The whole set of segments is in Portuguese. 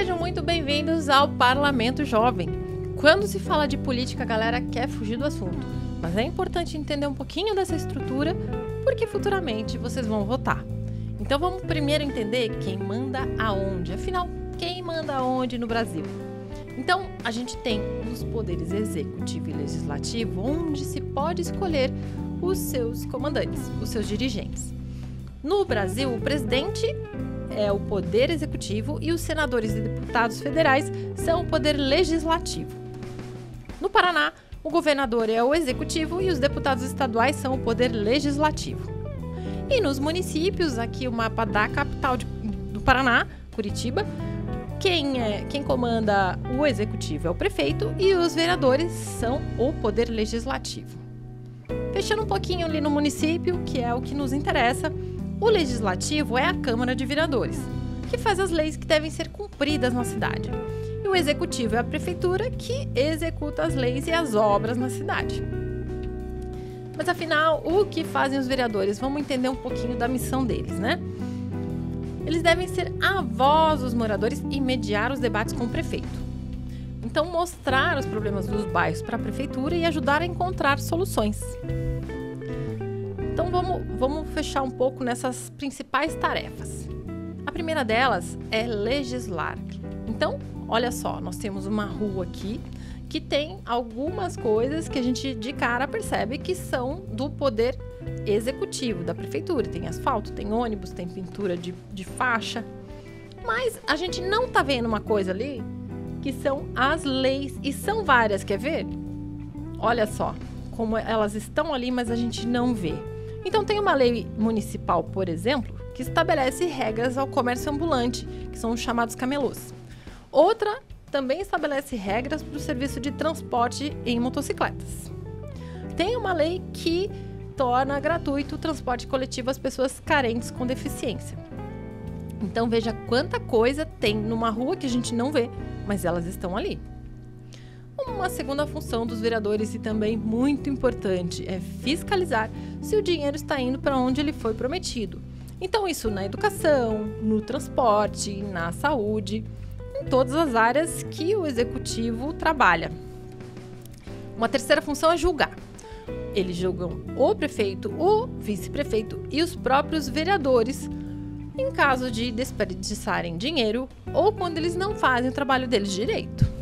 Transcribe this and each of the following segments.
Sejam muito bem-vindos ao Parlamento Jovem. Quando se fala de política, a galera quer fugir do assunto, mas é importante entender um pouquinho dessa estrutura, porque futuramente vocês vão votar. Então vamos primeiro entender quem manda aonde. Afinal, quem manda aonde no Brasil? Então, a gente tem os poderes executivo e legislativo, onde se pode escolher os seus comandantes, os seus dirigentes. No Brasil, o presidente é o poder executivo e os senadores e deputados federais são o poder legislativo. No Paraná, o governador é o executivo e os deputados estaduais são o poder legislativo. E nos municípios, aqui o mapa da capital do Paraná, Curitiba, quem comanda o executivo é o prefeito e os vereadores são o poder legislativo. Fechando um pouquinho ali no município, que é o que nos interessa, o legislativo é a Câmara de Vereadores, que faz as leis que devem ser cumpridas na cidade. E o executivo é a prefeitura, que executa as leis e as obras na cidade. Mas afinal, o que fazem os vereadores? Vamos entender um pouquinho da missão deles, né? Eles devem ser a voz dos moradores e mediar os debates com o prefeito. Então, mostrar os problemas dos bairros para a prefeitura e ajudar a encontrar soluções. Então, vamos fechar um pouco nessas principais tarefas. A primeira delas é legislar. Então, olha só, nós temos uma rua aqui que tem algumas coisas que a gente de cara percebe que são do poder executivo da prefeitura. Tem asfalto, tem ônibus, tem pintura de faixa. Mas a gente não tá vendo uma coisa ali que são as leis, e são várias, quer ver? Olha só como elas estão ali, mas a gente não vê. Então tem uma lei municipal, por exemplo, que estabelece regras ao comércio ambulante, que são os chamados camelôs. Outra também estabelece regras para o serviço de transporte em motocicletas. Tem uma lei que torna gratuito o transporte coletivo às pessoas carentes com deficiência. Então veja quanta coisa tem numa rua que a gente não vê, mas elas estão ali. Uma segunda função dos vereadores, e também muito importante, é fiscalizar se o dinheiro está indo para onde ele foi prometido. Então isso na educação, no transporte, na saúde, em todas as áreas que o executivo trabalha. Uma terceira função é julgar. Eles julgam o prefeito, o vice-prefeito e os próprios vereadores em caso de desperdiçarem dinheiro ou quando eles não fazem o trabalho deles direito.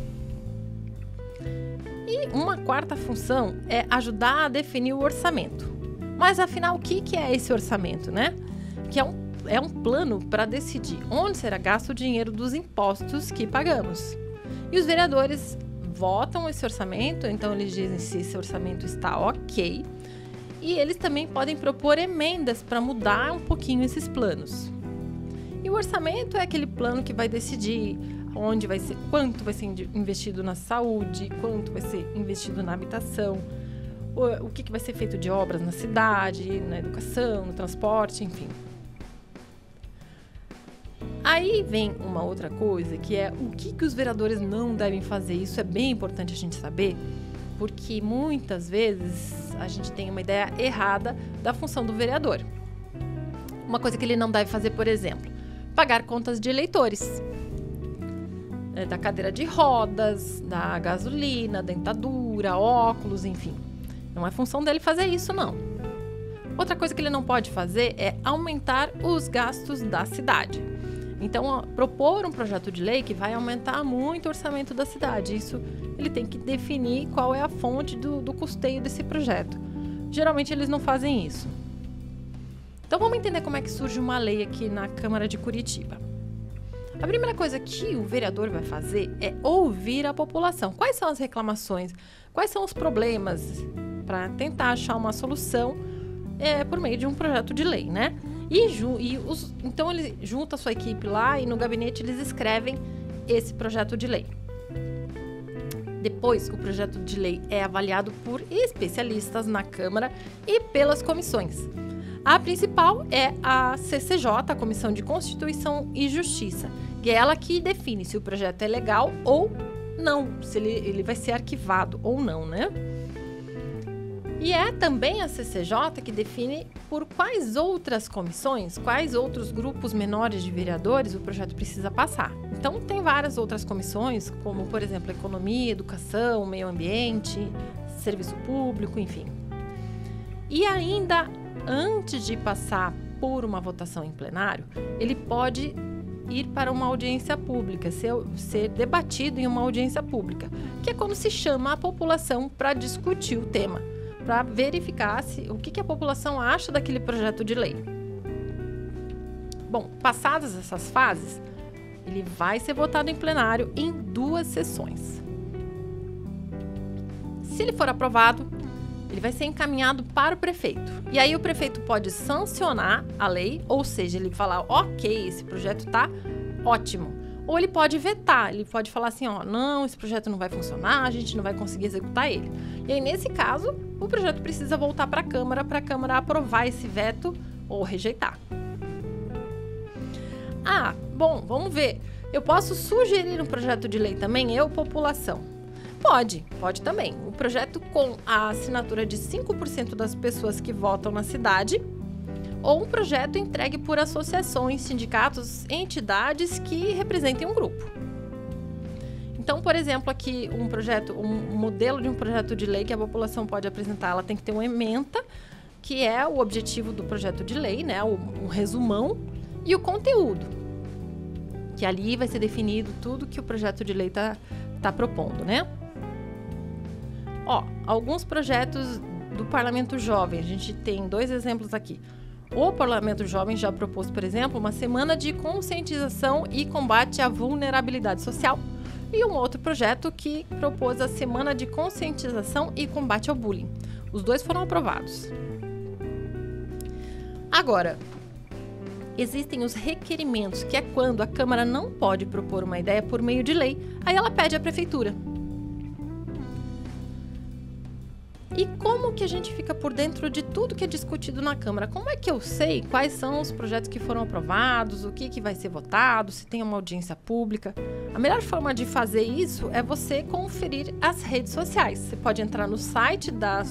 E uma quarta função é ajudar a definir o orçamento. Mas afinal, o que é esse orçamento, né? Que é um plano para decidir onde será gasto o dinheiro dos impostos que pagamos. E os vereadores votam esse orçamento, então eles dizem se esse orçamento está ok, e eles também podem propor emendas para mudar um pouquinho esses planos. E o orçamento é aquele plano que vai decidir onde vai ser, quanto vai ser investido na saúde, quanto vai ser investido na habitação, o que vai ser feito de obras na cidade, na educação, no transporte, enfim. Aí vem uma outra coisa, que é o que os vereadores não devem fazer. Isso é bem importante a gente saber, porque muitas vezes a gente tem uma ideia errada da função do vereador. Uma coisa que ele não deve fazer, por exemplo, pagar contas de eleitores, da cadeira de rodas, da gasolina, dentadura, óculos, enfim. Não é função dele fazer isso, não. Outra coisa que ele não pode fazer é aumentar os gastos da cidade. Então, propor um projeto de lei que vai aumentar muito o orçamento da cidade. Isso ele tem que definir qual é a fonte do custeio desse projeto. Geralmente eles não fazem isso. Então vamos entender como é que surge uma lei aqui na Câmara de Curitiba. A primeira coisa que o vereador vai fazer é ouvir a população. Quais são as reclamações? Quais são os problemas? Para tentar achar uma solução por meio de um projeto de lei, né? Então ele junta a sua equipe lá e no gabinete eles escrevem esse projeto de lei. Depois, o projeto de lei é avaliado por especialistas na Câmara e pelas comissões. A principal é a CCJ, a Comissão de Constituição e Justiça, que é ela que define se o projeto é legal ou não, se ele vai ser arquivado ou não, né? E é também a CCJ que define por quais outras comissões, quais outros grupos menores de vereadores o projeto precisa passar. Então, tem várias outras comissões, como, por exemplo, Economia, Educação, Meio Ambiente, Serviço Público, enfim. E ainda, antes de passar por uma votação em plenário, ele pode ir para uma audiência pública, ser debatido em uma audiência pública, que é quando se chama a população para discutir o tema, para verificar o que a população acha daquele projeto de lei. Bom, passadas essas fases, ele vai ser votado em plenário em 2 sessões. Se ele for aprovado, ele vai ser encaminhado para o prefeito. E aí o prefeito pode sancionar a lei, ou seja, ele falar, ok, esse projeto está ótimo. Ou ele pode vetar, ele pode falar assim, ó, não, esse projeto não vai funcionar, a gente não vai conseguir executar ele. E aí, nesse caso, o projeto precisa voltar para a Câmara aprovar esse veto ou rejeitar. Ah, bom, vamos ver. Eu posso sugerir um projeto de lei também, eu, população? Pode também. O projeto com a assinatura de 5% das pessoas que votam na cidade, ou um projeto entregue por associações, sindicatos, entidades que representem um grupo. Então, por exemplo, aqui um modelo de um projeto de lei que a população pode apresentar, ela tem que ter uma ementa, que é o objetivo do projeto de lei, né? Um resumão, e o conteúdo, que ali vai ser definido tudo que o projeto de lei tá propondo, né? Ó, alguns projetos do Parlamento Jovem, a gente tem 2 exemplos aqui. O Parlamento Jovem já propôs, por exemplo, uma semana de conscientização e combate à vulnerabilidade social, e um outro projeto que propôs a semana de conscientização e combate ao bullying. Os 2 foram aprovados. Agora, existem os requerimentos, que é quando a Câmara não pode propor uma ideia por meio de lei, aí ela pede à Prefeitura. E como que a gente fica por dentro de tudo que é discutido na Câmara? Como é que eu sei quais são os projetos que foram aprovados, o que vai ser votado, se tem uma audiência pública? A melhor forma de fazer isso é você conferir as redes sociais. Você pode entrar no site da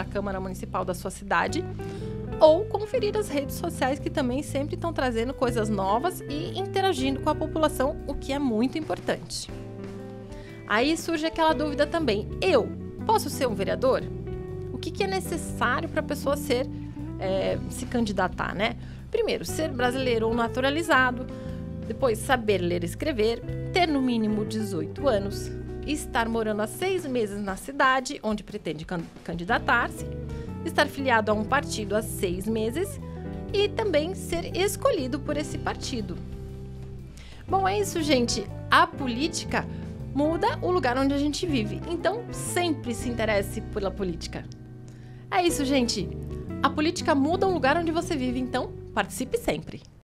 Câmara Municipal da sua cidade ou conferir as redes sociais, que também sempre estão trazendo coisas novas e interagindo com a população, o que é muito importante. Aí surge aquela dúvida também. Eu posso ser um vereador? O que é necessário para a pessoa se candidatar, né? Primeiro, ser brasileiro ou naturalizado. Depois, saber ler e escrever. Ter no mínimo 18 anos. Estar morando há 6 meses na cidade onde pretende candidatar-se. Estar filiado a um partido há 6 meses. E também ser escolhido por esse partido. Bom, é isso, gente. A política muda o lugar onde a gente vive. Então, sempre se interesse pela política. É isso, gente. A política muda o lugar onde você vive, então participe sempre.